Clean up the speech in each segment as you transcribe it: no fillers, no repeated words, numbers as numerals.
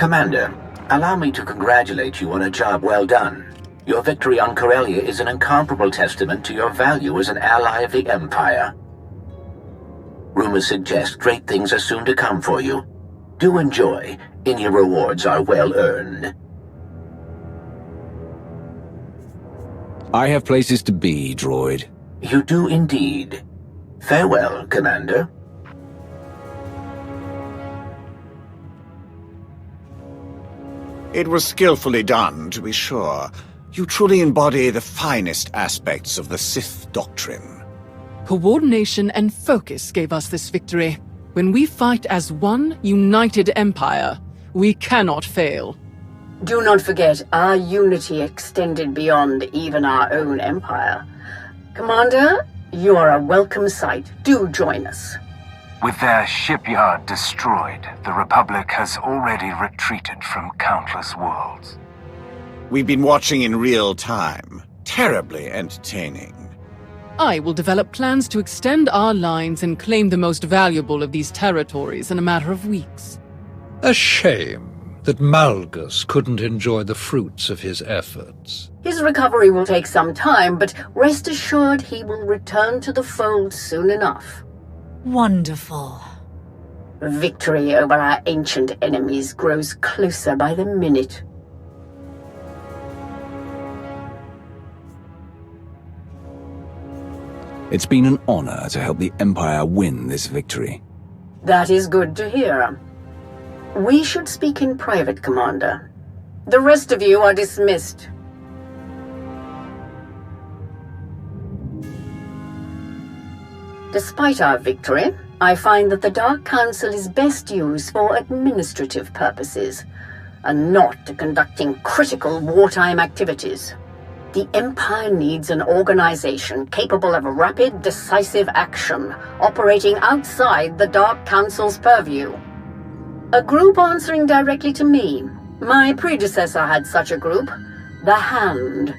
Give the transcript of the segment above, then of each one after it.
Commander, allow me to congratulate you on a job well done. Your victory on Corellia is an incomparable testament to your value as an ally of the Empire. Rumors suggest great things are soon to come for you. Do enjoy. Any rewards are well earned. I have places to be, droid. You do indeed. Farewell, Commander. It was skillfully done, to be sure. You truly embody the finest aspects of the Sith doctrine. Coordination and focus gave us this victory. When we fight as one united empire, we cannot fail. Do not forget, our unity extended beyond even our own empire. Commander, you are a welcome sight. Do join us. With their shipyard destroyed, the Republic has already retreated from countless worlds. We've been watching in real time. Terribly entertaining. I will develop plans to extend our lines and claim the most valuable of these territories in a matter of weeks. A shame that Malgus couldn't enjoy the fruits of his efforts. His recovery will take some time, but rest assured he will return to the fold soon enough. Wonderful. Victory over our ancient enemies grows closer by the minute. It's been an honor to help the Empire win this victory. That is good to hear. We should speak in private, Commander. The rest of you are dismissed. Despite our victory, I find that the Dark Council is best used for administrative purposes, and not to conducting critical wartime activities. The Empire needs an organization capable of rapid, decisive action, operating outside the Dark Council's purview. A group answering directly to me. My predecessor had such a group, the Hand,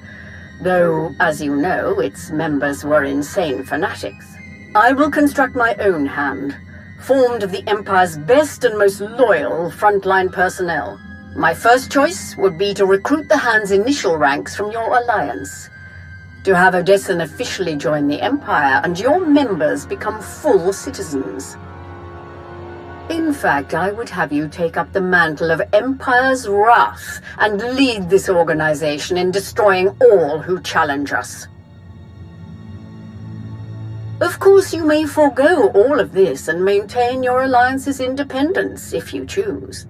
though, as you know, its members were insane fanatics. I will construct my own Hand, formed of the Empire's best and most loyal frontline personnel. My first choice would be to recruit the Hand's initial ranks from your alliance, to have Odessen officially join the Empire and your members become full citizens. In fact, I would have you take up the mantle of Empire's Wrath and lead this organization in destroying all who challenge us. Of course, you may forego all of this and maintain your alliance's independence if you choose.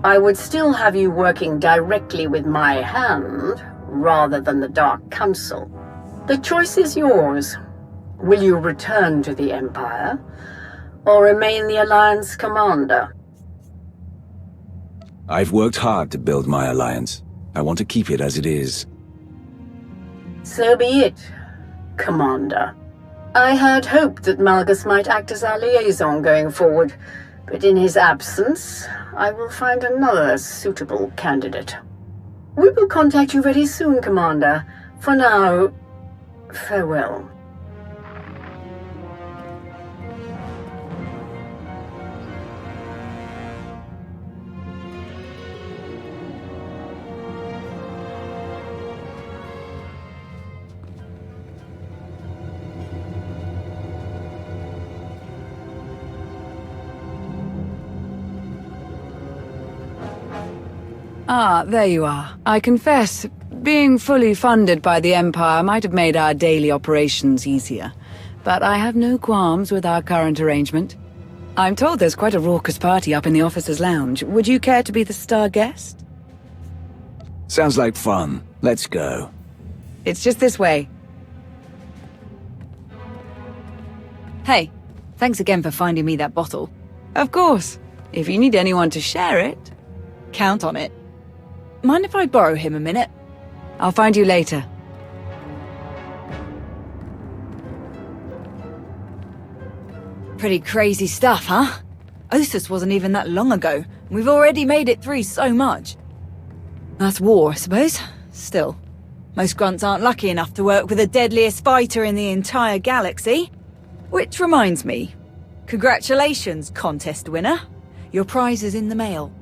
I would still have you working directly with my Hand, rather than the Dark Council. The choice is yours. Will you return to the Empire, or remain the Alliance commander? I've worked hard to build my alliance. I want to keep it as it is. So be it, Commander. I had hoped that Malgus might act as our liaison going forward, but in his absence, I will find another suitable candidate. We will contact you very soon, Commander. For now, farewell. Ah, there you are. I confess, being fully funded by the Empire might have made our daily operations easier. But I have no qualms with our current arrangement. I'm told there's quite a raucous party up in the officers' lounge. Would you care to be the star guest? Sounds like fun. Let's go. It's just this way. Hey, thanks again for finding me that bottle. Of course. If you need anyone to share it, count on it. Mind if I borrow him a minute? I'll find you later. Pretty crazy stuff, huh? Ossus wasn't even that long ago. We've already made it through so much. That's war, I suppose. Still, most grunts aren't lucky enough to work with the deadliest fighter in the entire galaxy. Which reminds me, congratulations, contest winner. Your prize is in the mail.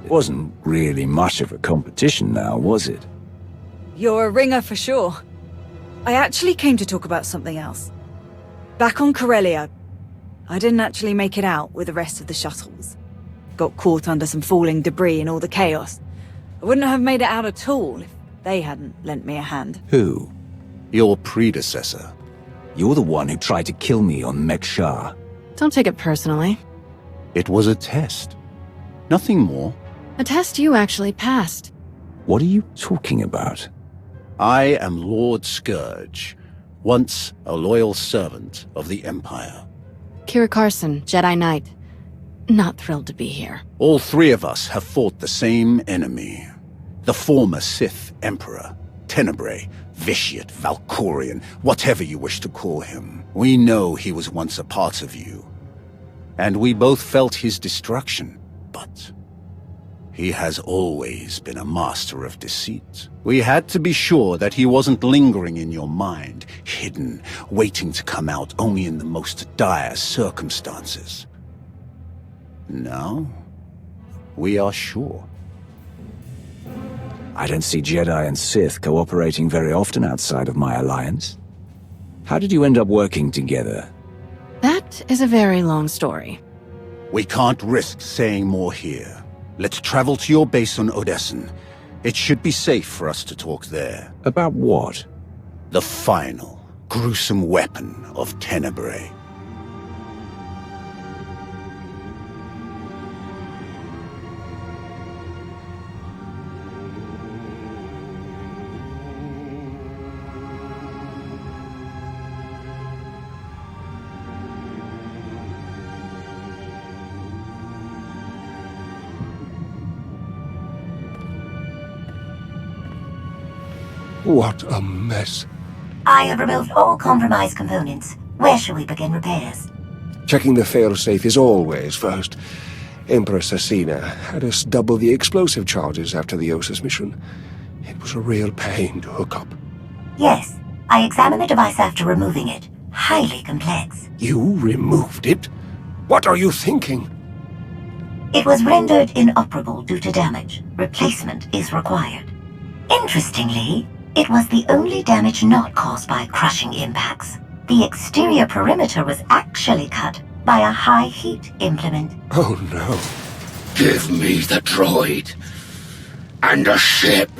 It wasn't really much of a competition now, was it? You're a ringer for sure. I actually came to talk about something else. Back on Corellia, I didn't actually make it out with the rest of the shuttles. Got caught under some falling debris and all the chaos. I wouldn't have made it out at all if they hadn't lent me a hand. Who? Your predecessor. You're the one who tried to kill me on Mek-Shar. Don't take it personally. It was a test. Nothing more. A test you actually passed. What are you talking about? I am Lord Scourge, once a loyal servant of the Empire. Kira Carson, Jedi Knight. Not thrilled to be here. All three of us have fought the same enemy. The former Sith Emperor, Tenebrae, Vitiate, Valkorian, whatever you wish to call him. We know he was once a part of you. And we both felt his destruction, but he has always been a master of deceit. We had to be sure that he wasn't lingering in your mind, hidden, waiting to come out only in the most dire circumstances. Now, we are sure. I don't see Jedi and Sith cooperating very often outside of my alliance. How did you end up working together? That is a very long story. We can't risk saying more here. Let's travel to your base on Odessen. It should be safe for us to talk there. About what? The final, gruesome weapon of Tenebrae. What a mess. I have removed all compromised components. Where shall we begin repairs? Checking the failsafe is always first. Empress Asina had us double the explosive charges after the Ossus mission. It was a real pain to hook up. Yes, I examined the device after removing it. Highly complex. You removed it? What are you thinking? It was rendered inoperable due to damage. Replacement is required. Interestingly, it was the only damage not caused by crushing impacts. The exterior perimeter was actually cut by a high-heat implement. Oh no. Give me the droid. And a ship.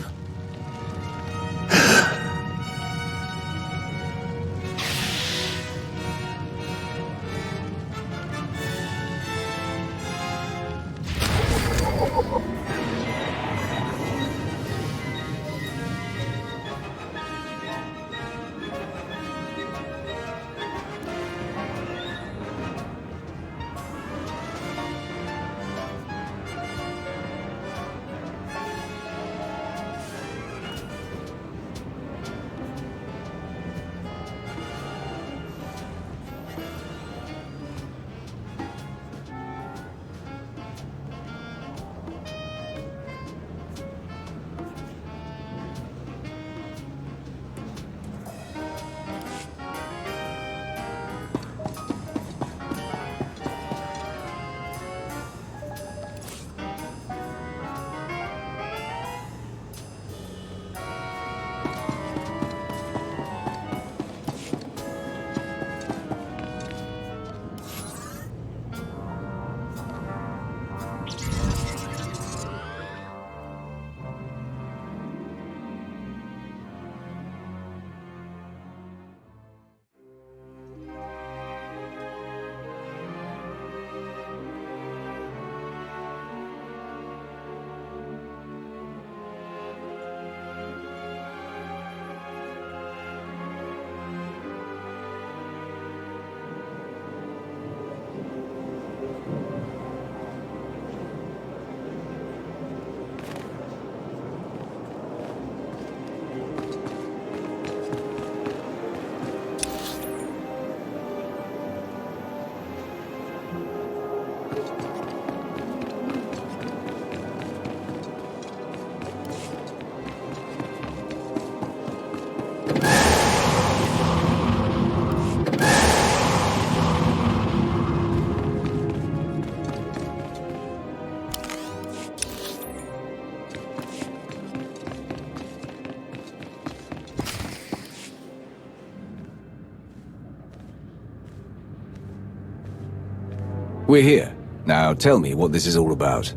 We're here. Now tell me what this is all about.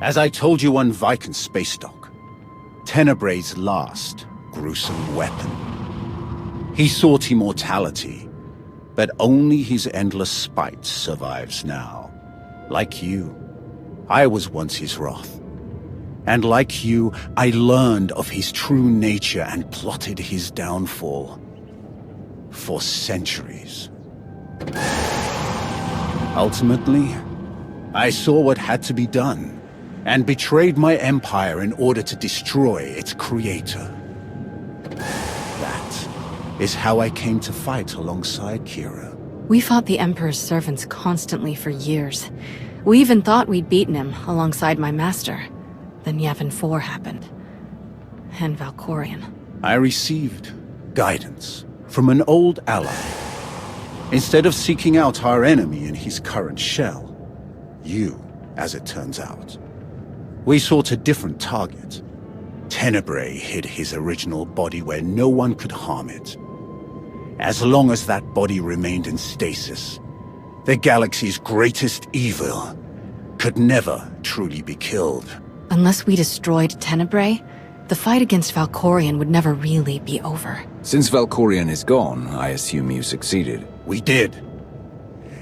As I told you on Viken Space Dock, Tenebray's last gruesome weapon. He sought immortality, but only his endless spite survives now. Like you, I was once his wrath. And like you, I learned of his true nature and plotted his downfall. For centuries. Ultimately, I saw what had to be done, and betrayed my empire in order to destroy its creator. That is how I came to fight alongside Kira. We fought the Emperor's servants constantly for years. We even thought we'd beaten him alongside my master. Then Yavin 4 happened. And Valkorion. I received guidance from an old ally. Instead of seeking out our enemy in his current shell, you, as it turns out, we sought a different target. Tenebray hid his original body where no one could harm it. As long as that body remained in stasis, the galaxy's greatest evil could never truly be killed. Unless we destroyed Tenebray, the fight against Valkorion would never really be over. Since Valkorion is gone, I assume you succeeded. We did.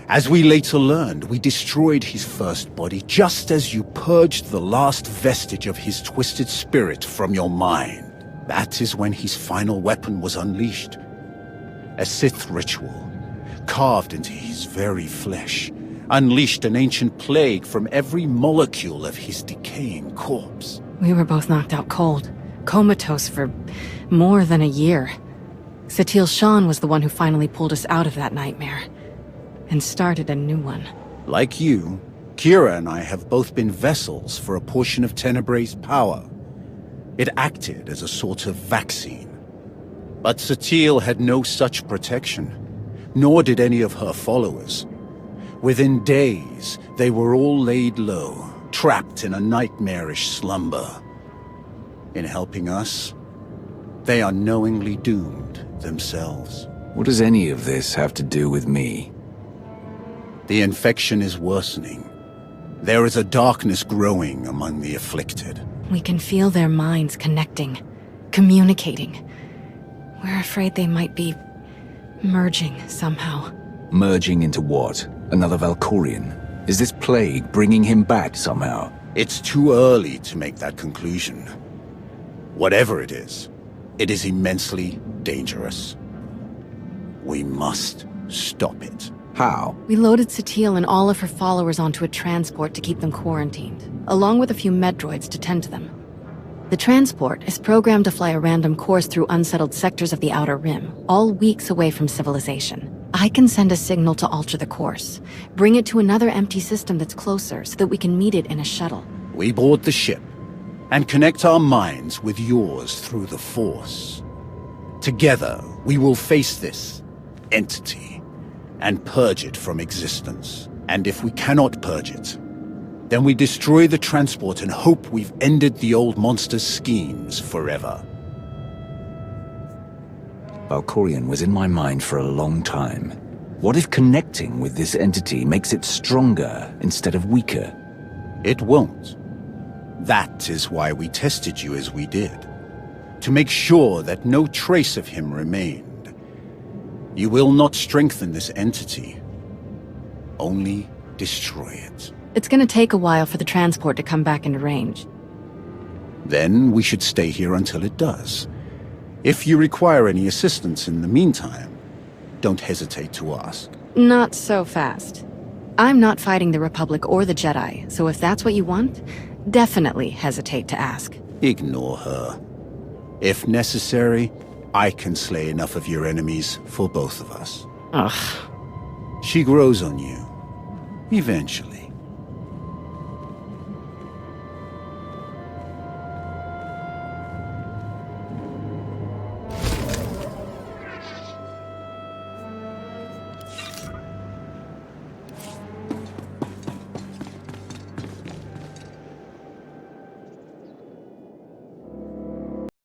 As we later learned, we destroyed his first body just as you purged the last vestige of his twisted spirit from your mind. That is when his final weapon was unleashed. A Sith ritual, carved into his very flesh, unleashed an ancient plague from every molecule of his decaying corpse. We were both knocked out cold, comatose for more than a year. Satil Shan was the one who finally pulled us out of that nightmare, and started a new one. Like you, Kira and I have both been vessels for a portion of Tenebray's power. It acted as a sort of vaccine. But Satil had no such protection, nor did any of her followers. Within days, they were all laid low, trapped in a nightmarish slumber. In helping us, they are knowingly doomed themselves. What does any of this have to do with me? The infection is worsening. There is a darkness growing among the afflicted. We can feel their minds connecting, communicating. We're afraid they might be merging somehow. Merging into what? Another Valkorion? Is this plague bringing him back somehow? It's too early to make that conclusion. Whatever it is immensely dangerous. We must stop it. How? We loaded Satil and all of her followers onto a transport to keep them quarantined, along with a few medroids to tend to them. The transport is programmed to fly a random course through unsettled sectors of the Outer Rim, all weeks away from civilization. I can send a signal to alter the course, bring it to another empty system that's closer so that we can meet it in a shuttle. We board the ship and connect our minds with yours through the Force. Together, we will face this entity and purge it from existence. And if we cannot purge it, then we destroy the transport and hope we've ended the old monster's schemes forever. Valkorion was in my mind for a long time. What if connecting with this entity makes it stronger instead of weaker? It won't. That is why we tested you as we did. To make sure that no trace of him remained. You will not strengthen this entity. Only destroy it. It's gonna take a while for the transport to come back into range. Then we should stay here until it does. If you require any assistance in the meantime, don't hesitate to ask. Not so fast. I'm not fighting the Republic or the Jedi, so if that's what you want, definitely hesitate to ask. Ignore her. If necessary, I can slay enough of your enemies for both of us. Ugh. She grows on you. Eventually.